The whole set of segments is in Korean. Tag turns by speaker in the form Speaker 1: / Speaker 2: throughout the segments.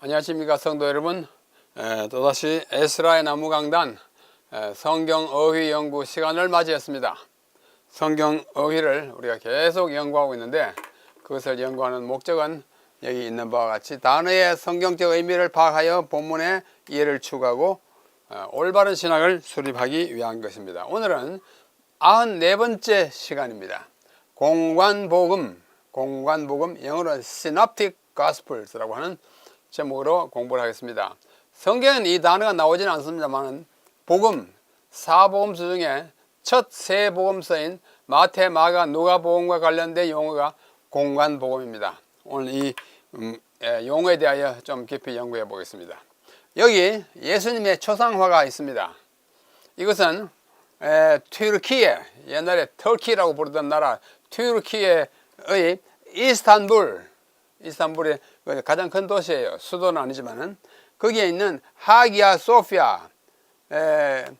Speaker 1: 안녕하십니까 성도 여러분. 또다시 에스라의 나무 강단 성경 어휘 연구 시간을 맞이했습니다. 성경 어휘를 우리가 계속 연구하고 있는데, 그것을 연구하는 목적은 여기 있는 바와 같이 단어의 성경적 의미를 파악하여 본문의 이해를 추구하고 올바른 신학을 수립하기 위한 것입니다. 오늘은 94번째 시간입니다. 공관복음, 영어로는 Synoptic Gospels라고 하는 제목으로 공부를 하겠습니다. 성경은 이 단어가 나오지는 않습니다만, 복음, 사복음서 중에 첫 세 복음서인 마태, 마가, 누가복음과 관련된 용어가 공관복음입니다. 오늘 이 용어에 대하여 좀 깊이 연구해 보겠습니다. 여기 예수님의 초상화가 있습니다. 이것은 튀르키예, 옛날에 터키라고 부르던 나라 튀르키예의 이스탄불이 가장 큰 도시예요. 수도는 아니지만은 거기에 있는 하기야 소피아,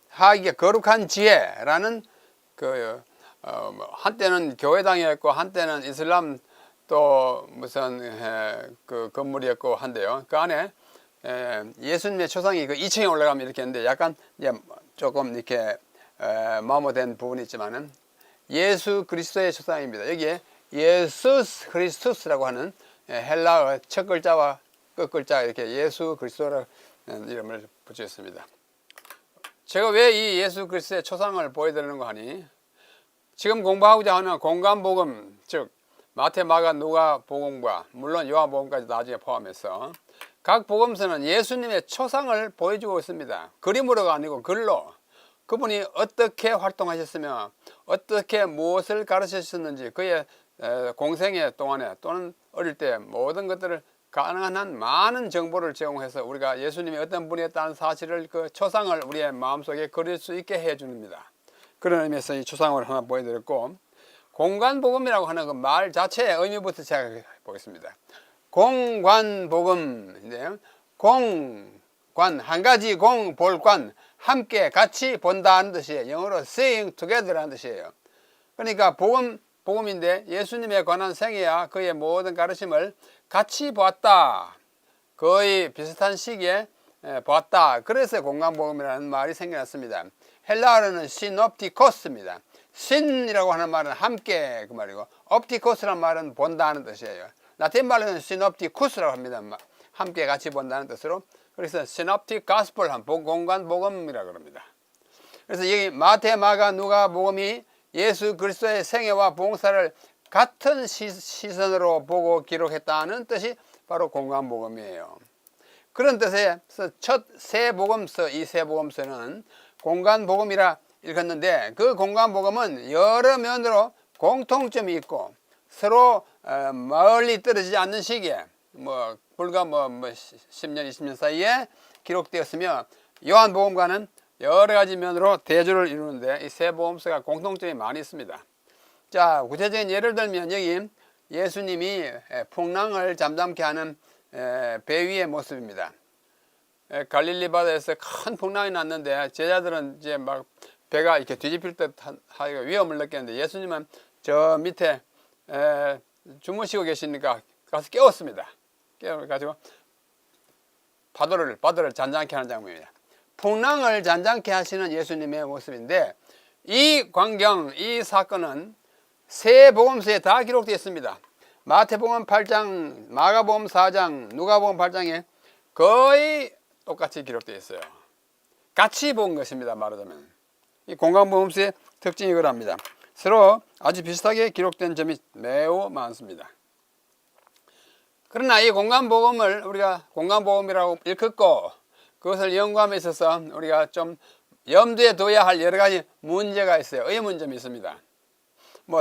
Speaker 1: 하기야 거룩한 지혜라는 한때는 교회당이었고 한때는 이슬람 또 무슨 그 건물이었고 한데요. 그 안에 예수님의 초상이 그 2층에 올라가면 이렇게 있는데, 약간 이제 조금 이렇게 마모된 부분이 있지만은 예수 그리스도의 초상입니다. 여기에 예수스 크리스투스라고 하는 헬라어 첫 글자와 끝 글자 이렇게 예수 그리스도라는 이름을 붙였습니다. 제가 왜 이 예수 그리스도의 초상을 보여드리는가 하니, 지금 공부하고자 하는 공관복음, 즉 마태, 마가, 누가 복음과 물론 요한복음까지 나중에 포함해서 각 복음서는 예수님의 초상을 보여주고 있습니다. 그림으로가 아니고 글로 그분이 어떻게 활동하셨으며 어떻게 무엇을 가르치셨는지, 그의 공생애 동안에 또는 어릴 때 모든 것들을 가능한 한 많은 정보를 제공해서 우리가 예수님이 어떤 분이었다는 사실을, 그 초상을 우리의 마음속에 그릴 수 있게 해줍니다. 그런 의미에서 이 초상을 하나 보여드렸고, 공관복음이라고 하는 그 말 자체의 의미부터 제가 보겠습니다. 공관복음인데요, 공관, 한 가지 볼관, 함께 같이 본다는 뜻이에요. 영어로 seeing together라는 뜻이에요. 그러니까 복음인데 예수님에 관한 생애와 그의 모든 가르침을 같이 보았다. 거의 비슷한 시기에 보았다. 그래서 공관복음이라는 말이 생겨났습니다. 헬라어로는 시놉티코스입니다. 신이라고 하는 말은 함께 그 말이고, 옵티코스라는 말은 본다는 뜻이에요. 라틴 말로는 시놉티쿠스라고 합니다. 함께 같이 본다는 뜻으로. 그래서 시놉틱 가스펠, 공관복음이라고 합니다. 그래서 여기 마태, 마가, 누가 복음이 예수 그리스도의 생애와 봉사를 같은 시선으로 보고 기록했다는 뜻이 바로 공관복음이에요. 그런 뜻에서 첫 세 복음서, 이 세 복음서는 공관복음이라 읽었는데, 그 공관복음은 여러 면으로 공통점이 있고 서로 멀리 떨어지지 않는 시기에 불과 10년, 20년 사이에 기록되었으며, 요한복음과는 여러 가지 면으로 대조를 이루는데 이 세 복음서가 공통점이 많이 있습니다. 자, 구체적인 예를 들면 여기 예수님이 풍랑을 잠잠케 하는 배 위의 모습입니다. 갈릴리 바다에서 큰 풍랑이 났는데 제자들은 이제 막 배가 이렇게 뒤집힐 듯 하기가 위험을 느꼈는데, 예수님은 저 밑에 주무시고 계시니까 가서 깨웠습니다. 깨워가지고 바다를 잔잔케 하는 장면입니다. 풍랑을 잔잔케 하시는 예수님의 모습인데, 이 광경, 이 사건은 세 복음서에 다 기록되어 있습니다. 마태복음 8장, 마가복음 4장, 누가복음 8장에 거의 똑같이 기록되어 있어요. 같이 본 것입니다. 말하자면 이 공관복음서의 특징이 그럽니다. 서로 아주 비슷하게 기록된 점이 매우 많습니다. 그러나 이 공관복음을 우리가 공관복음이라고 일컫고 그것을 연구함에 있어서 우리가 좀 염두에 둬야 할 여러 가지 문제가 있어요. 의문점이 있습니다.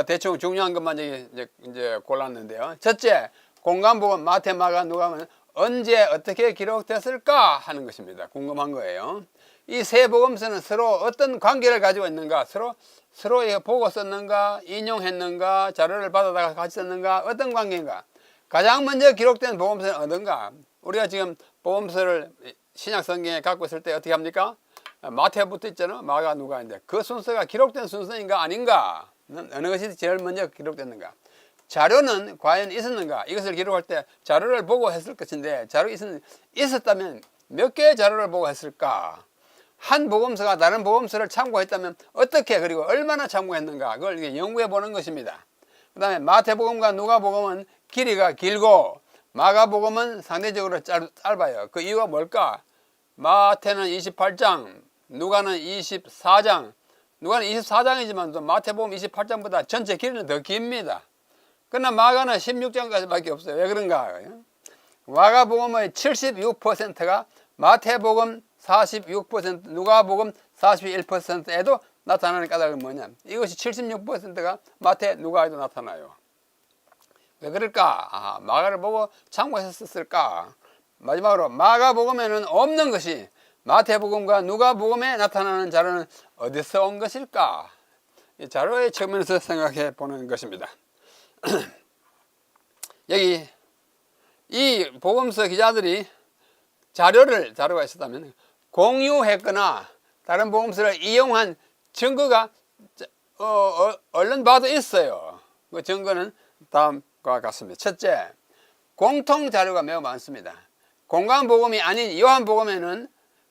Speaker 1: 대충 중요한 것만 이제 골랐는데요. 첫째, 공관복음 마태, 마가, 누가는 언제 어떻게 기록됐을까 하는 것입니다. 궁금한 거예요. 이 세 복음서는 서로 어떤 관계를 가지고 있는가, 서로 보고 썼는가, 인용했는가, 자료를 받아다가 같이 썼는가, 어떤 관계인가. 가장 먼저 기록된 복음서는 어떤가. 우리가 지금 복음서를 신약 성경에 갖고 있을 때 어떻게 합니까? 마태부터 있잖아, 마가, 누가인데 그 순서가 기록된 순서인가 아닌가, 어느 것이 제일 먼저 기록됐는가. 자료는 과연 있었는가? 이것을 기록할 때 자료를 보고 했을 것인데 있었다면 몇 개의 자료를 보고 했을까? 한 복음서가 다른 복음서를 참고했다면 어떻게 그리고 얼마나 참고했는가? 그걸 연구해 보는 것입니다. 그 다음에 마태복음과 누가복음은 길이가 길고 마가복음은 상대적으로 짧아요. 그 이유가 뭘까? 마태는 28장, 누가는 24장. 누가는 24장이지만 또 마태복음 28장보다 전체 길이는 더 깁니다. 그러나 마가는 16장까지밖에 없어요. 왜 그런가? 마가복음의 76%가 마태복음 46%, 누가복음 41%에도 나타나는 까닭은 뭐냐? 이것이 76%가 마태, 누가에도 나타나요. 왜 그럴까? 마가를 보고 참고했었을까? 마지막으로 마가복음에는 없는 것이 마태복음과 누가복음에 나타나는 자료는 어디서 온 것일까? 이 자료의 측면에서 생각해 보는 것입니다. 여기 이 복음서 기자들이 자료가 있었다면 공유했거나 다른 복음서를 이용한 증거가 얼른 봐도 있어요. 그 증거는 다음과 같습니다. 첫째, 공통 자료가 매우 많습니다. 공관복음이 아닌 요한복음에는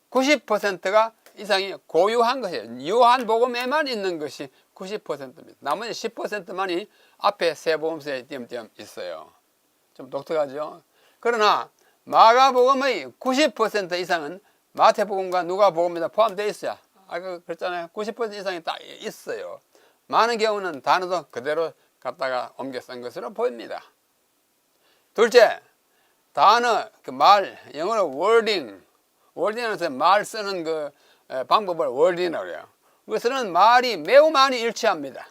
Speaker 1: 90%가 이상이 고유한 것이에요. 요한복음에만 있는 것이 90%입니다. 나머지 10%만이 앞에 세 복음서에 띄엄띄엄 있어요. 좀 독특하죠? 그러나 마가복음의 90% 이상은 마태복음과 누가복음에 포함되어 있어요. 아까 그랬잖아요. 90% 이상이 딱 있어요. 많은 경우는 단어도 그대로 갖다가 옮겨 쓴 것으로 보입니다. 둘째, 단어, 그 말, 영어로 wording에서 말 쓰는 그 방법을 wording이라고 해요. 그것은 말이 매우 많이 일치합니다.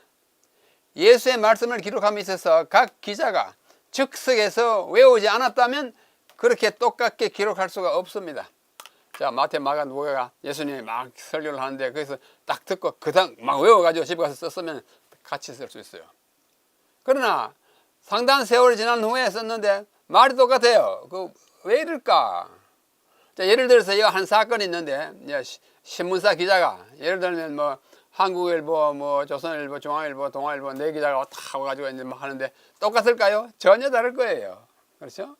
Speaker 1: 예수의 말씀을 기록함에 있어서 각 기자가 즉석에서 외우지 않았다면 그렇게 똑같게 기록할 수가 없습니다. 자, 마태, 마가, 누가가 예수님이 막 설교를 하는데 거기서 딱 듣고 그당 막 외워가지고 집에 가서 썼으면 같이 쓸 수 있어요. 그러나 상당한 세월이 지난 후에 썼는데 말이 똑같아요. 왜 이럴까? 자, 예를 들어서 한 사건이 있는데 신문사 기자가 예를 들면 뭐 한국일보, 뭐 조선일보, 중앙일보, 동아일보 네 기자가 다 와가지고 이제 막 하는데 똑같을까요? 전혀 다를 거예요. 그렇죠?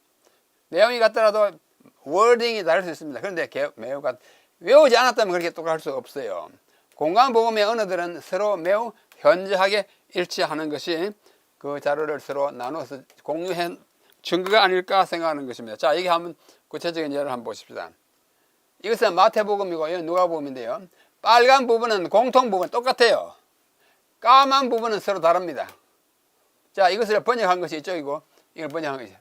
Speaker 1: 내용이 같더라도 워딩이 다를 수 있습니다. 그런데 외우지 않았다면 그렇게 똑같을 수 없어요. 공관복음의 언어들은 서로 매우 현저하게 일치하는 것이 그 자료를 서로 나눠서 공유한 증거가 아닐까 생각하는 것입니다. 자, 여기 한번 구체적인 예를 한번 보십시다. 이것은 마태복음이고 이건 누가복음인데요. 빨간 부분은 공통 부분 똑같아요. 까만 부분은 서로 다릅니다. 자, 이것을 번역한 것이 이쪽이고 이걸 번역한 것이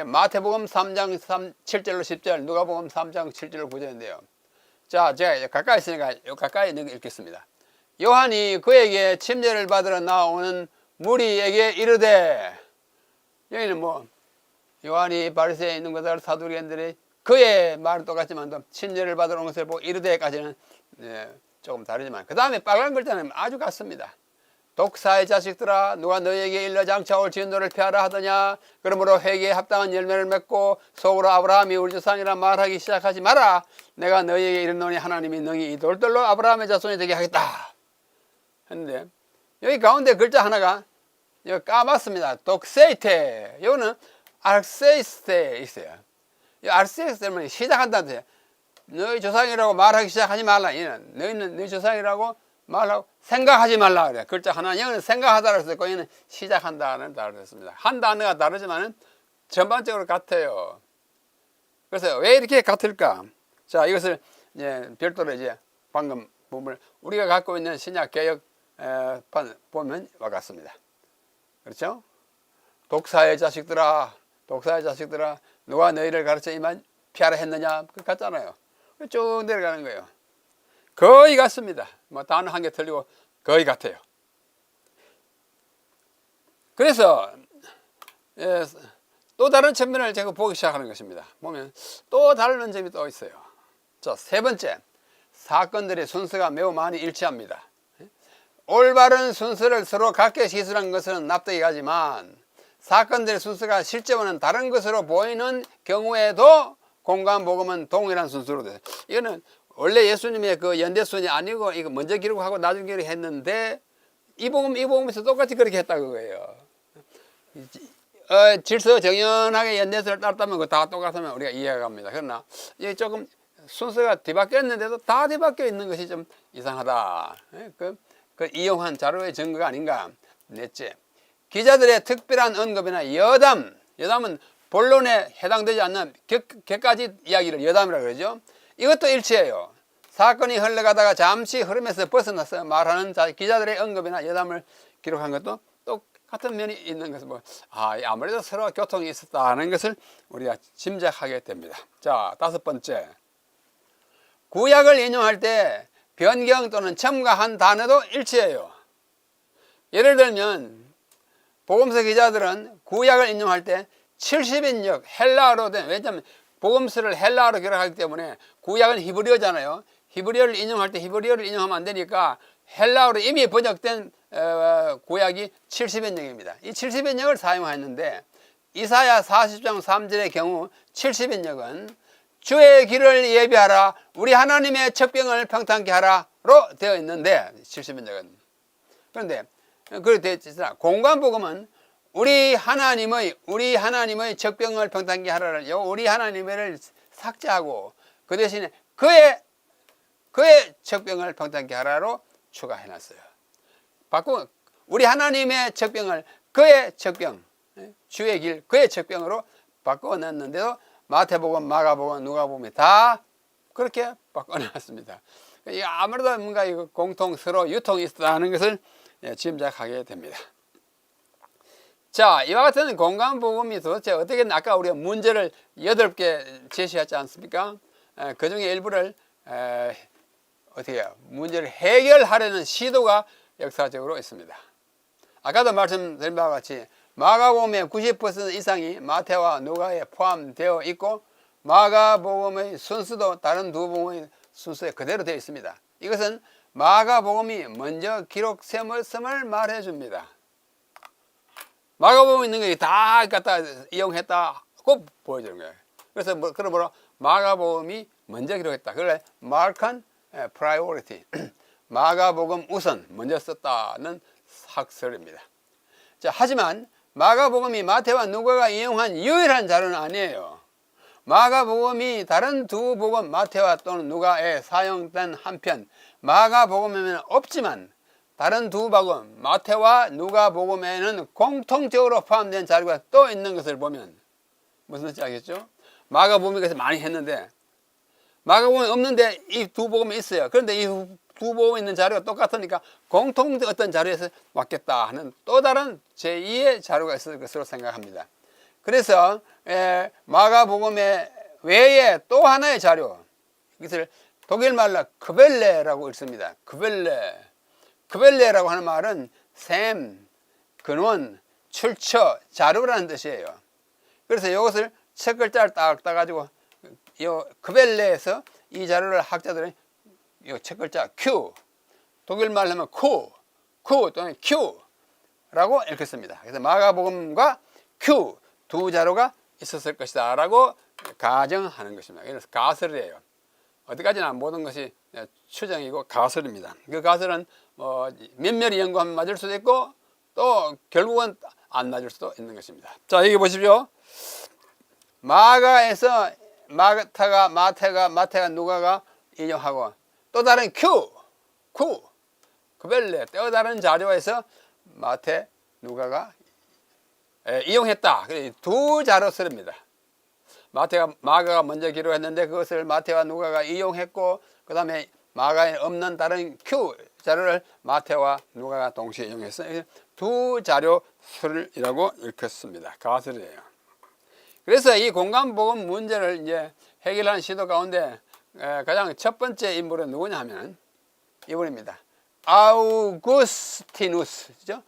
Speaker 1: 마태복음 3장 7절로 10절, 누가복음 3장 7절로 9절인데요. 자, 제가 가까이 있으니까 가까이 읽겠습니다. 요한이 그에게 침례를 받으러 나오는 무리에게 이르되, 여기는 뭐 요한이 바리새에 있는 것을 사두개인들이 그의 말은 똑같지만 침례를 받으러 온 것을 보고 이르되까지는 조금 다르지만 그 다음에 빨간 글자는 아주 같습니다. 독사의 자식들아, 누가 너희에게 일러 장차 올 진노를 피하라 하더냐? 그러므로 회개에 합당한 열매를 맺고 속으로 아브라함이 우리 조상이라 말하기 시작하지 마라. 내가 너희에게 이르노니 하나님이 너희 이 돌들로 아브라함의 자손이 되게 하겠다 했는데, 여기 가운데 글자 하나가 여기 까맣습니다. 독세이테. 이거는 알세이스테 있어요. 이 알세이스테는 시작한다는 뜻이에요. 너희 조상이라고 말하기 시작하지 말라. 얘는 너희는 너희 조상이라고 말하고 생각하지 말라 그래. 글자 하나, 여기는 생각하다라고 했고 여기는 시작한다는 단어를 했습니다. 한 단어가 다르지만 전반적으로 같아요. 그래서 왜 이렇게 같을까? 자, 이것을 이제 별도로 이제 방금 부분을 우리가 갖고 있는 신약 개혁판 보면 와 같습니다. 그렇죠? 독사의 자식들아, 누가 너희를 가르쳐 이만 피하라 했느냐? 그 같잖아요. 쭉 내려가는 거예요. 거의 같습니다. 뭐 단어 한 개 틀리고 거의 같아요. 그래서 또 다른 측면을 제가 보기 시작하는 것입니다. 보면 또 다른 점이 또 있어요. 자, 세 번째, 사건들의 순서가 매우 많이 일치합니다. 올바른 순서를 서로 각기 시술한 것은 납득이 가지만 사건들의 순서가 실제로는 다른 것으로 보이는 경우에도 공관복음은 동일한 순서로 돼요. 이거는 원래 예수님의 그 연대순이 아니고 이거 먼저 기록하고 나중에 기록했는데 이 복음에서 똑같이 그렇게 했다 그거예요. 질서 정연하게 연대서를 따르면 다 똑같으면 우리가 이해가 갑니다. 그러나 이게 조금 순서가 뒤바뀌었는데도 다 뒤바뀌어 있는 것이 좀 이상하다. 그 이용한 자료의 증거가 아닌가. 넷째, 기자들의 특별한 언급이나 여담은 본론에 해당되지 않는 객가지 이야기를 여담이라고 그러죠. 이것도 일치해요. 사건이 흘러가다가 잠시 흐름에서 벗어나서 말하는 기자들의 언급이나 여담을 기록한 것도 똑같은 면이 있는 것은 아무래도 서로 교통이 있었다는 것을 우리가 짐작하게 됩니다. 자, 다섯 번째, 구약을 인용할 때 변경 또는 첨가한 단어도 일치해요. 예를 들면 복음서 기자들은 구약을 인용할 때 70인역 헬라어로 된, 왜냐하면 복음서를 헬라어로 기록하기 때문에 구약은 히브리어잖아요. 히브리어를 인용할 때 히브리어를 인용하면 안 되니까 헬라어로 이미 번역된 구약이 70인역입니다. 이 70인역을 사용했는데 이사야 40장 3절의 경우 70인역은 주의 길을 예비하라, 우리 하나님의 척병을 평탄케 하라로 되어 있는데 70인역은, 그런데 그렇게 되어 있으나 공관복음은 우리 하나님의 척병을 평탄케 하라를 우리 하나님을 삭제하고 그 대신에 그의 척병을 평탄케 하라로 추가해놨어요. 바꾸면 우리 하나님의 척병을 그의 척병, 주의 길, 그의 척병으로 바꿔놨는데도 마태복음, 마가복음, 누가복음이 다 그렇게 바꿔놨습니다. 아무래도 뭔가 이거 공통 서로 유통이 있다는 것을 짐작하게 됩니다. 자, 이와 같은 공관복음이 도대체 어떻게, 아까 우리가 문제를 8개 제시하지 않습니까? 그 중에 일부를 어떻게 해요? 문제를 해결하려는 시도가 역사적으로 있습니다. 아까도 말씀드린 바와 같이 마가복음의 90% 이상이 마태와 누가에 포함되어 있고 마가복음의 순서도 다른 두 복음의 순서에 그대로 되어 있습니다. 이것은 마가복음이 먼저 기록셈을 말해줍니다. 마가복음에 있는 게 다 갖다 이용했다고 보여주는 거예요. 그래서 그러므로 마가복음이 먼저 기록했다. 그래 마르칸 프라이오리티, 마가복음 우선 먼저 썼다는 학설입니다. 자, 하지만 마가복음이 마태와 누가가 인용한 유일한 자료는 아니에요. 마가복음이 다른 두 복음 마태와 또는 누가에 사용된 한편 마가복음에는 없지만 다른 두 복음 마태와 누가복음에는 공통적으로 포함된 자료가 또 있는 것을 보면 무슨 뜻인지 알겠죠? 마가복음이 그래서 많이 했는데 마가복음이 없는데 이 두 복음이 있어요. 그런데 이 두 복음에 있는 자료가 똑같으니까 공통 어떤 자료에서 왔겠다 하는 또 다른 제2의 자료가 있을 것으로 생각합니다. 그래서 마가복음의 외에 또 하나의 자료, 이것을 독일 말로 크벨레라고 읽습니다. 크벨레라고 하는 말은 셈, 근원, 출처, 자료라는 뜻이에요. 그래서 이것을 첫 글자를 딱 따가지고 이 크벨레에서 이 자료를 학자들은 이 첫 글자 Q, 독일 말로 하면 Q 또는 Q라고 읽습니다. 그래서 마가복음과 Q 두 자료가 있었을 것이다 라고 가정하는 것입니다. 그래서 가설이에요. 어디까지나 모든 것이 추정이고 가설입니다. 그 가설은 면밀히 연구하면 맞을 수도 있고 또 결국은 안 맞을 수도 있는 것입니다. 자, 여기 보십시오. 마가에서 마태가 누가가 인용하고 또 다른 크벨레 또 다른 자료에서 마태 누가가 이용했다. 두 자료설입니다. 마가가 먼저 기록했는데 그것을 마태와 누가가 이용했고 그 다음에 마가에 없는 다른 자료를 마태와 누가가 동시에 이용했어요. 두 자료설이라고 읽혔습니다. 가설이에요. 그래서 이 공관복음 문제를 이제 해결하는 시도 가운데 가장 첫 번째 인물은 누구냐 하면 이분입니다. 아우구스티누스죠.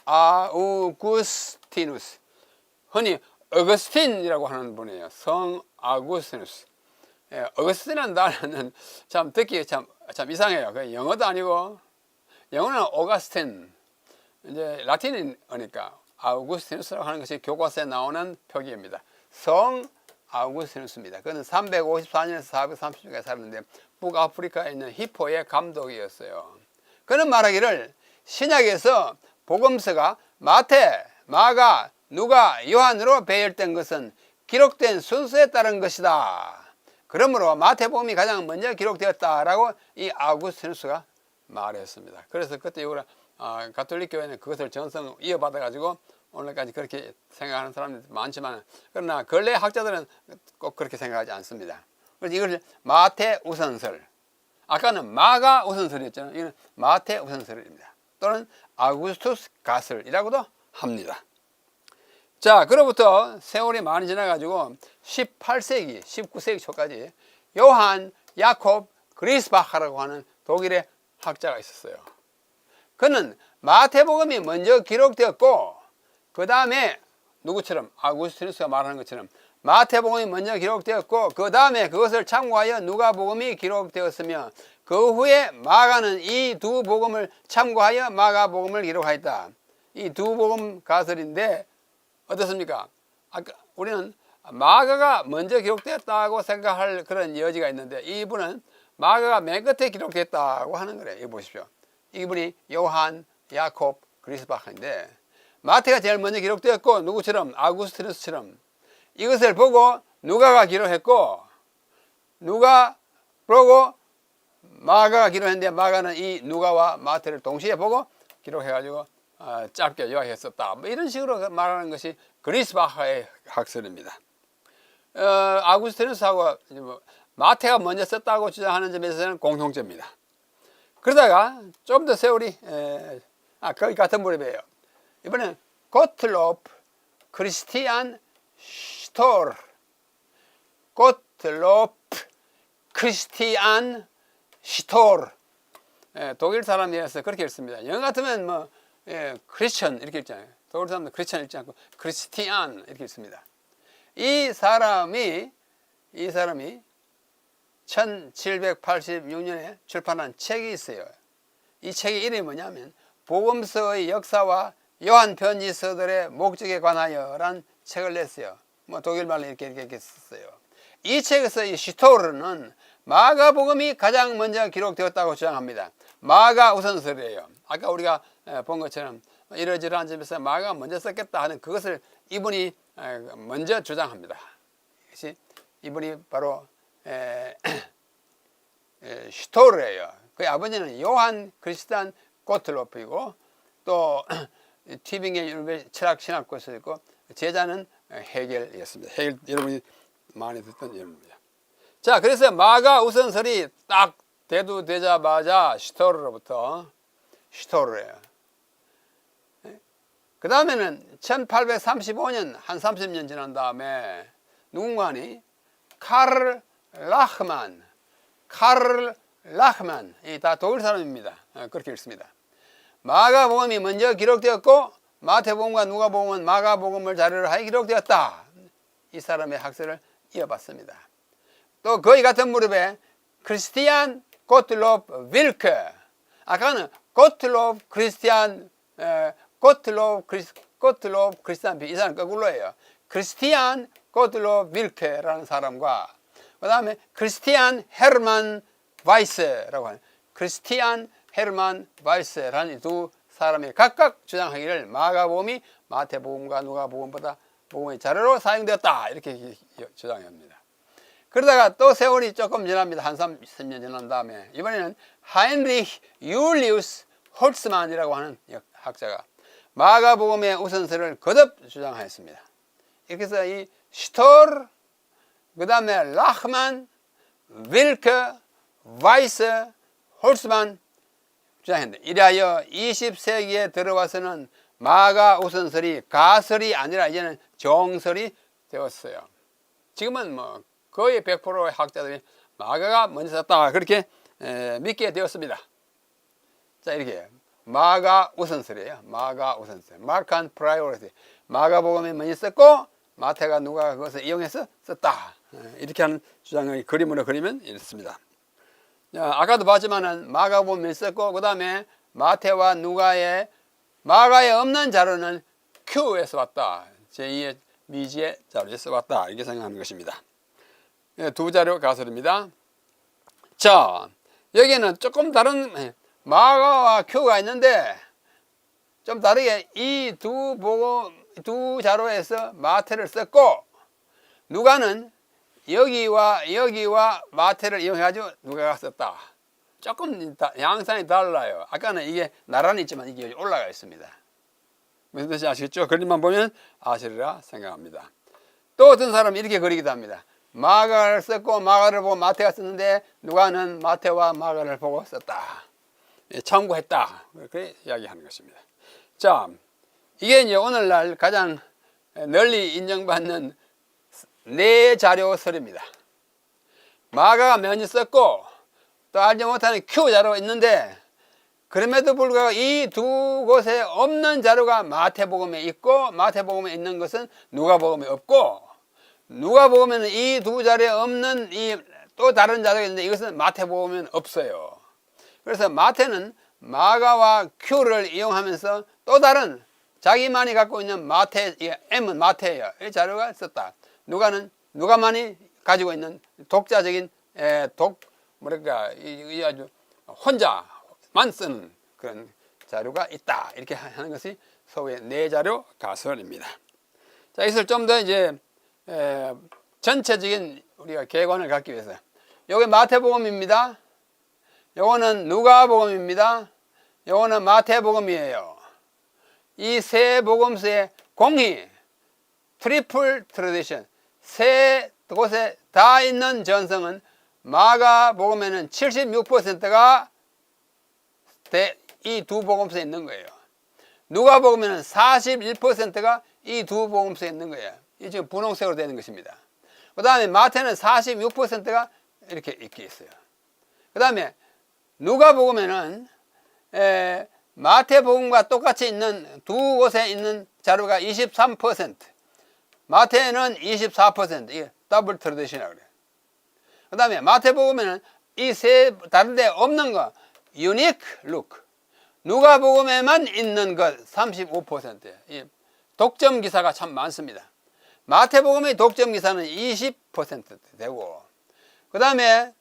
Speaker 1: 아우구스티누스. 흔히 어거스틴이라고 하는 분이에요. 성 아우구스티누스. 어거스틴이라는 단어는 참 듣기 참 이상해요. 영어도 아니고, 영어는 오가스틴, 이제 라틴어니까 아우구스티누스라고 하는 것이 교과서에 나오는 표기입니다. 성 아우구스티누스입니다. 그는 354년에서 430년까지 살았는데 북아프리카에 있는 히포의 감독이었어요. 그는 말하기를 신약에서 복음서가 마태, 마가, 누가, 요한으로 배열된 것은 기록된 순서에 따른 것이다. 그러므로 마태복음이 가장 먼저 기록되었다라고 이 아우구스티누스가 말했습니다. 그래서 그때 이후로 가톨릭 교회는 그것을 전성 이어받아 가지고 오늘까지 그렇게 생각하는 사람들이 많지만, 그러나 근래 학자들은 꼭 그렇게 생각하지 않습니다. 그래서 이걸 마태 우선설, 아까는 마가 우선설이었잖아요. 이건 마태 우선설입니다. 또는 아우구스투스 가설이라고도 합니다. 자, 그로부터 세월이 많이 지나가지고 18세기, 19세기 초까지 요한 야콥 그리스바하라고 하는 독일의 학자가 있었어요. 그는 마태복음이 먼저 기록되었고, 그 다음에 누구처럼 아우구스티누스가 말하는 것처럼 마태복음이 먼저 기록되었고, 그 다음에 그것을 참고하여 누가복음이 기록되었으며, 그 후에 마가는 이 두 복음을 참고하여 마가복음을 기록하였다. 이 두 복음 가설인데 어떻습니까? 아까 우리는 마가가 먼저 기록됐다고 생각할 그런 여지가 있는데, 이분은 마가가 맨 끝에 기록됐다고 하는 거래요. 이거 보십시오. 이분이 요한 야콥 그리스바하인데, 마태가 제일 먼저 기록되었고, 누구처럼 아우구스티누스처럼 이것을 보고 누가가 기록했고, 누가 보고 마가가 기록했는데, 마가는 이 누가와 마태를 동시에 보고 기록해가지고 짧게 요약했었다. 뭐 이런 식으로 말하는 것이 그리스바하의 학설입니다. 아우구스티누스하고 마태가 먼저 썼다고 주장하는 점에서는 공통점입니다. 그러다가 좀 더 세월이 거의 같은 무렵이에요. 이번엔 고틀로프 크리스티안 슈토르, 고틀로프 크리스티안 슈토르, 독일 사람이라서 그렇게 읽습니다. 영어 같으면 뭐 크리스천 이렇게 읽잖아요. 독일 사람도 크리스천 읽지 않고 크리스티안 이렇게 읽습니다. 이 사람이 1786년에 출판한 책이 있어요. 이 책의 이름이 뭐냐면 복음서의 역사와 요한 편지서들의 목적에 관하여란 책을 냈어요. 뭐 독일말로 이렇게 썼어요. 이 책에서 이 슈토르는 마가복음이 가장 먼저 기록되었다고 주장합니다. 마가 우선설이에요. 아까 우리가 본 것처럼 이러저러한 점에서 마가가 먼저 썼겠다 하는 그것을 이분이 먼저 주장합니다. 이분이 바로 슈토르예요. 그의 아버지는 요한 크리스티안 고틀로프이고, 또 튜빙겐 철학신학교에서 있고, 제자는 헤겔이었습니다. 헤겔 여러분이 많이 듣던 이름입니다. 자, 그래서 마가 우선설이 딱 대두되자마자 슈토르로부터 슈토르예요. 그 다음에는 1835년 한 30년 지난 다음에 누군가니 카를 라흐만, 이 다 독일 사람입니다. 그렇게 읽습니다. 마가복음이 먼저 기록되었고, 마태복음과 누가복음은 마가복음을 자료로 하여 기록되었다. 이 사람의 학설을 이어봤습니다. 또 거의 같은 무렵에 크리스티안 고틀로프 윌케, 아까는 고틀로프 크리스티안 이 사람 거꾸로예요. 크리스티안 고틀로프 윌케라는 사람과, 그 다음에 크리스티안 헤르만 바이스라고 하는 크리스티안 헤르만 바이스라는 두 사람이 각각 주장하기를 마가복음이 마태복음과 누가복음보다 복음의 자료로 사용되었다, 이렇게 주장합니다. 그러다가 또 세월이 조금 지납니다. 한 30년 지난 다음에 이번에는 하인리히 율리우스 홀츠만이라고 하는 학자가 마가복음의 우선설을 거듭 주장하였습니다. 이렇게 해서 이 슈토르, 그 다음에 라흐만, 윌케, 바이스, 홀츠만 주장했는데, 이래하여 20세기에 들어와서는 마가 우선설이 가설이 아니라 이제는 정설이 되었어요. 지금은 뭐 거의 100%의 학자들이 마가가 먼저 썼다, 그렇게 믿게 되었습니다. 자, 이렇게 마가 우선설이에요. 마가 우선설, 마칸 프라이오리티. 마가복음이 먼저 썼고 마태가 누가 그것을 이용해서 썼다, 이렇게 하는 주장을 그림으로 그리면 이렇습니다. 아까도 봤지만은 마가복음이 썼고, 그 다음에 마태와 누가의 마가에 없는 자료는 Q에서 왔다, 제2의 미지의 자료에서 왔다, 이렇게 생각하는 것입니다. 두 자료 가설입니다. 자, 여기에는 조금 다른 마가와 Q가 있는데, 좀 다르게 이 두 복음, 두 자료에서 마태를 썼고, 누가는 여기와 마태를 이용해가지고 누가가 썼다. 조금 양상이 달라요. 아까는 이게 나란히 있지만 이게 올라가 있습니다. 무슨 뜻인지 아시겠죠? 그림만 보면 아시리라 생각합니다. 또 어떤 사람은 이렇게 그리기도 합니다. 마가를 썼고 마가를 보고 마태가 썼는데 누가는 마태와 마가를 보고 썼다. 참고했다. 그렇게 이야기하는 것입니다. 자, 이게 이제 오늘날 가장 널리 인정받는 네 자료설입니다. 마가가 많이 썼고 또 알지 못하는 Q 자료가 있는데, 그럼에도 불구하고 이 두 곳에 없는 자료가 마태복음에 있고 마태복음에 있는 것은 누가복음에 없고, 누가복음에는 이 두 자료에 없는 이 또 다른 자료가 있는데 이것은 마태복음에는 없어요. 그래서 마태는 마가와 Q를 이용하면서 또 다른 자기만이 갖고 있는 마태, M은 마태예요. 이 자료가 있었다. 누가는 누가만이 가지고 있는 독자적인 뭐랄까 이 아주 혼자만 쓰는 그런 자료가 있다. 이렇게 하는 것이 소위의 네 자료 가설입니다. 자, 이것을 좀 더 이제 전체적인 우리가 개관을 갖기 위해서, 여기 마태복음입니다. 요거는 누가복음입니다. 요거는 마태복음이에요. 이 세 복음서의 공히 트리플 트래디션, 세 곳에 다 있는 전성은 마가복음에는 76%가 이 두 복음서에 있는 거예요. 누가복음에는 41%가 이 두 복음서에 있는 거예요. 이 지금 분홍색으로 되는 것입니다. 그 다음에 마태는 46%가 이렇게 있어요. 그 다음에 누가복음에는 마태복음과 똑같이 있는 두 곳에 있는 자료가 23%, 마태는 24%, 이게 더블 트래디션이라고 그래요. 그 다음에 마태복음에는 이 세 다른 데 없는 거 유니크 룩, 누가복음에만 있는 것 35%예요. 독점 기사가 참 많습니다. 마태복음의 독점 기사는 20% 되고, 그 다음에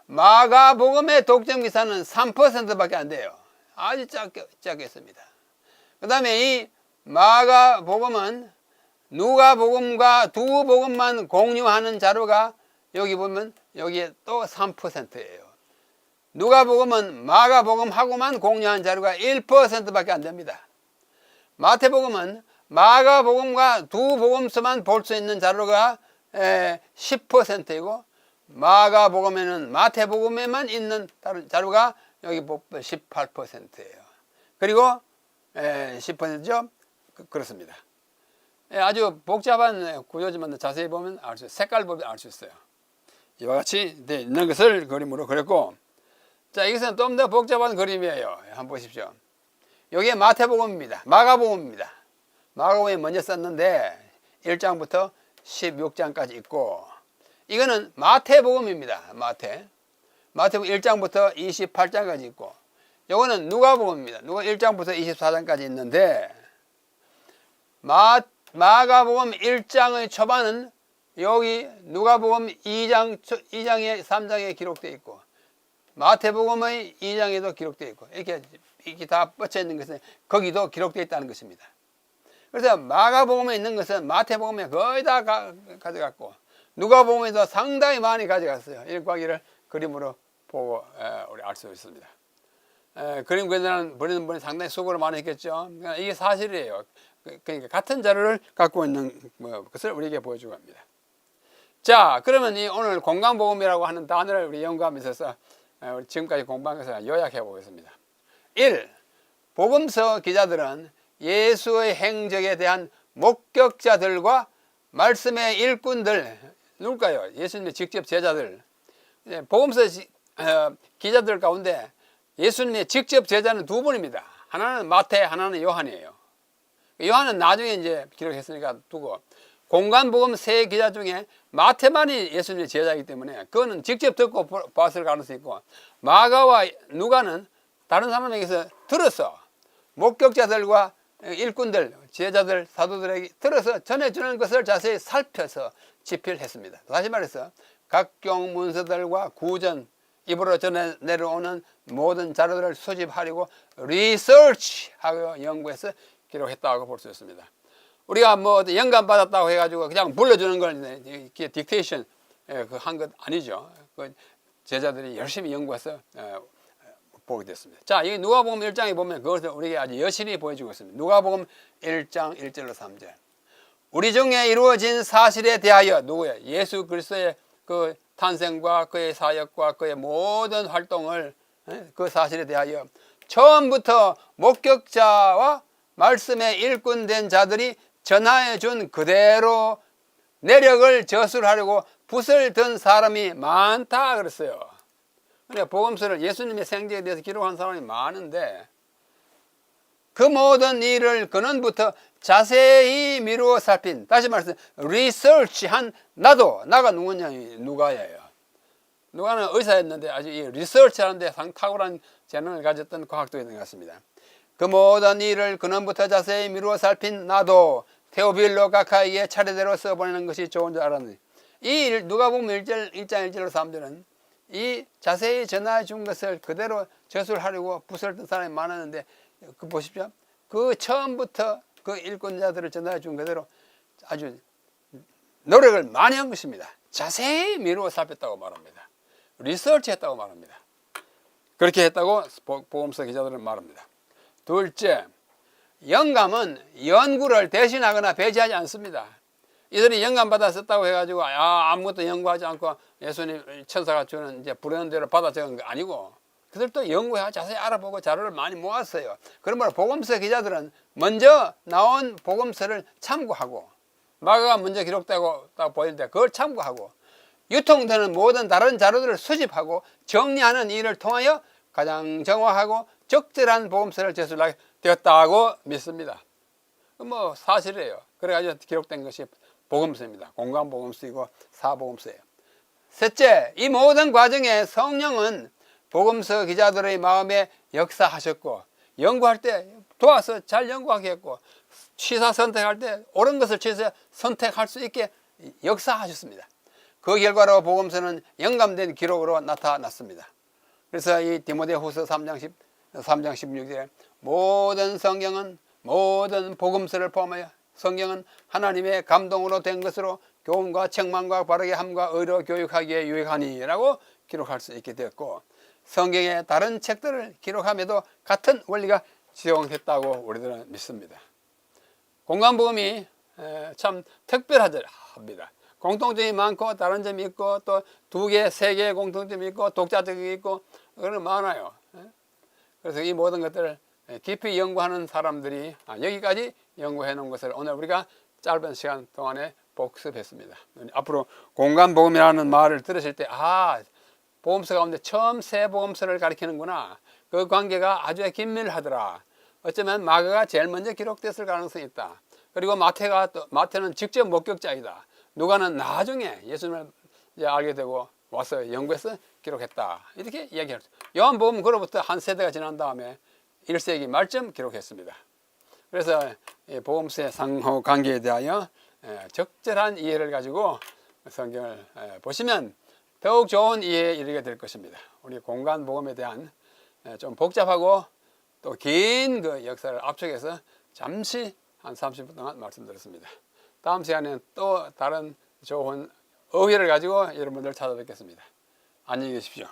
Speaker 1: 마가복음의 독점 기사는 3%밖에 안 돼요. 아주 작게 있습니다. 그 다음에 이 마가복음은 누가복음과 두 복음만 공유하는 자료가 여기 보면 여기에 또 3%예요. 누가복음은 마가복음하고만 공유한 자료가 1%밖에 안 됩니다. 마태복음은 마가복음과 두 복음서만 볼 수 있는 자료가 10%이고, 마가복음에는 마태복음에만 있는 자료가 여기 18%예요. 그리고 10%죠? 그렇습니다. 아주 복잡한 구조지만 자세히 보면 알 수 있어요. 색깔 보면 알 수 있어요. 이와 같이 되어 있는 것을 그림으로 그렸고, 자, 이것은 좀 더 복잡한 그림이에요. 한번 보십시오. 여기에 마태복음입니다. 마가복음입니다. 마가복음에 먼저 썼는데 1장부터 16장까지 있고, 이거는 마태복음입니다. 마태복음 1장부터 28장까지 있고, 이거는 누가복음입니다. 누가 1장부터 24장까지 있는데, 마가복음 1장의 초반은 여기 누가복음 2장에 3장에 기록되어 있고, 마태복음의 2장에도 기록되어 있고, 이렇게 다 뻗쳐 있는 것은 거기도 기록되어 있다는 것입니다. 그래서 마가복음에 있는 것은 마태복음에 거의 다 가져갔고, 누가복음에도 상당히 많이 가져갔어요. 일과기를 그림으로 보고 우리 알 수 있습니다. 그림 그리는 분이 상당히 수고를 많이 했겠죠. 그러니까 이게 사실이에요. 그러니까 같은 자료를 갖고 있는 것을 우리에게 보여주고 합니다. 자, 그러면 이 오늘 공간복음이라고 하는 단어를 우리 연구하면서 우리 지금까지 공부한 것을 요약해 보겠습니다. 1. 복음서 기자들은 예수의 행적에 대한 목격자들과 말씀의 일꾼들, 누굴까요? 예수님의 직접 제자들. 복음서 기자들 가운데 예수님의 직접 제자는 두 분입니다. 하나는 마태, 하나는 요한이에요. 요한은 나중에 이제 기록했으니까 두고, 공간복음 세 기자 중에 마태만이 예수님의 제자이기 때문에 그거는 직접 듣고 봤을 가능성이 있고, 마가와 누가는 다른 사람에게서 들어서 목격자들과 일꾼들, 제자들, 사도들에게 들어서 전해주는 것을 자세히 살펴서 집필했습니다. 다시 말해서 각종 문서들과 구전, 입으로 전해 내려오는 모든 자료들을 수집하려고 리서치하고 연구해서 기록했다고 볼 수 있습니다. 우리가 뭐 영감 받았다고 해가지고 그냥 불러주는 걸 이게 딕테이션 한 것 아니죠. 그 제자들이 열심히 연구해서 보게 됐습니다. 자, 이 누가복음 1장에 보면 그것을 우리에게 아주 여실히 보여주고 있습니다. 누가복음 1장 1절로 3절. 우리 중에 이루어진 사실에 대하여 누구야? 예수 그리스도의 그 탄생과 그의 사역과 그의 모든 활동을 그 사실에 대하여 처음부터 목격자와 말씀의 일꾼된 자들이 전하여 준 그대로 내력을 저술하려고 붓을 든 사람이 많다 그랬어요. 그러니까 복음서를 예수님의 생제에 대해서 기록한 사람이 많은데 그 모든 일을 근원부터 자세히 미루어 살핀, 다시 말해서 리서치한 나가 누구냐? 누가예요. 누가는 의사였는데 아주 이 리서치하는데 탁월한 재능을 가졌던 과학도였던 것 같습니다. 그 모든 일을 근원부터 자세히 미루어 살핀 나도 테오빌로 가카이에 차례대로 써보내는 것이 좋은 줄 알았는데 이 누가복음 1장 1절로 3절은 이 자세히 전하여 준 것을 그대로 저술하려고 붓을 든 사람이 많았는데 그 보십시오. 그 처음부터 그 일꾼자들을 전하여 준 그대로 아주 노력을 많이 한 것입니다. 자세히 미루어 살폈다고 말합니다. 리서치했다고 말합니다. 그렇게 했다고 복음서 기자들은 말합니다. 둘째, 영감은 연구를 대신하거나 배제하지 않습니다. 이들이 영감 받아 썼다고 해가지고 아무것도 연구하지 않고 예수님 천사가 주는 이제 부르는 대로 받아 적은 거 아니고 그들도 연구해 자세히 알아보고 자료를 많이 모았어요. 그러므로 복음서 기자들은 먼저 나온 복음서를 참고하고 마가가 먼저 기록되고 딱 보이는데 그걸 참고하고 유통되는 모든 다른 자료들을 수집하고 정리하는 일을 통하여 가장 정확하고 적절한 복음서를 제출하게 되었다고 믿습니다. 뭐 사실이에요. 그래가지고 기록된 것이 복음서입니다. 공관복음서이고 사복음서예요. 셋째, 이 모든 과정에 성령은 복음서 기자들의 마음에 역사하셨고 연구할 때 도와서 잘 연구하게 했고 취사 선택할 때 옳은 것을 취사 선택할 수 있게 역사하셨습니다. 그 결과로 복음서는 영감된 기록으로 나타났습니다. 그래서 이 디모데후서 3장 16절에 모든 성경은 모든 복음서를 포함하여 성경은 하나님의 감동으로 된 것으로 교훈과 책망과 바르게 함과 의로 교육하기에 유익하니 라고 기록할 수 있게 되었고 성경의 다른 책들을 기록함에도 같은 원리가 적용됐다고 우리들은 믿습니다. 공관복음이 참 특별하더랍니다. 공통점이 많고 다른 점이 있고 또 2개, 3개의 공통점이 있고 독자적이 있고 그런 많아요. 그래서 이 모든 것들을 깊이 연구하는 사람들이 여기까지 연구해 놓은 것을 오늘 우리가 짧은 시간 동안에 복습했습니다. 앞으로 공관복음이라는 말을 들으실 때 복음서 가운데 처음 새 복음서를 가리키는구나. 그 관계가 아주 긴밀하더라. 어쩌면 마가가 제일 먼저 기록됐을 가능성이 있다. 그리고 마태는 직접 목격자이다. 누가는 나중에 예수님을 알게 되고 와서 연구해서 기록했다. 이렇게 이야기할 수 있습니다. 요한복음은 그로부터 한 세대가 지난 다음에 1세기 말쯤 기록했습니다. 그래서 복음서의 상호 관계에 대하여 적절한 이해를 가지고 성경을 보시면 더욱 좋은 이해에 이르게 될 것입니다. 우리 공관복음에 대한 좀 복잡하고 또 긴 그 역사를 압축해서 잠시 한 30분 동안 말씀드렸습니다. 다음 시간에는 또 다른 좋은 의회를 가지고 여러분들 찾아뵙겠습니다. 안녕히 계십시오.